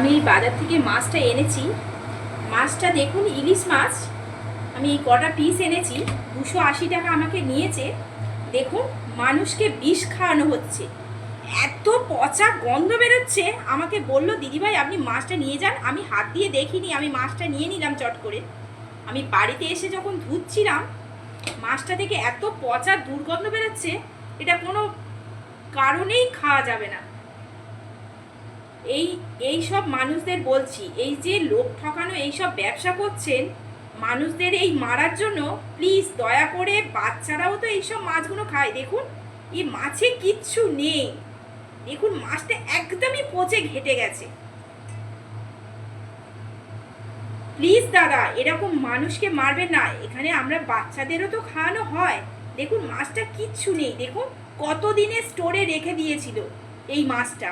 আমি বাজার থেকে মাছটা এনেছি। মাছটা দেখুন, ইলিশ মাছ। আমি এই কটা পিস এনেছি, 280 টাকা আমাকে নিয়েছে। দেখুন, মানুষকে বিষ খাওয়ানো হচ্ছে, এত পচা গন্ধ বেরোচ্ছে। আমাকে বলল, দিদিভাই আপনি মাছটা নিয়ে যান। আমি হাত দিয়ে দেখিনি, আমি মাছটা নিয়ে নিলাম চট করে। আমি বাড়িতে এসে যখন ধুচ্ছিলাম, মাছটা থেকে এত পচা দুর্গন্ধ বেরোচ্ছে, এটা কোনো কারণেই খাওয়া যাবে না। এই সব মানুষদের বলছি, এই যে লোক ঠকানো এইসব ব্যবসা করছেন মানুষদের এই মারার জন্য, প্লিজ দয়া করে, বাচ্চারাও তো এইসব মাছগুলো খায়। দেখুন, এই মাছে কিচ্ছু নেই। দেখুন, মাছটা একদমই পচে ঘেটে গেছে। প্লিজ দাদা, এরকম মানুষকে মারবেন না। এখানে আমরা বাচ্চাদেরও তো খাওয়ানো হয়। দেখুন, মাছটা কিচ্ছু নেই। দেখুন, কতদিনে স্টোরে রেখে দিয়েছিল এই মাছটা।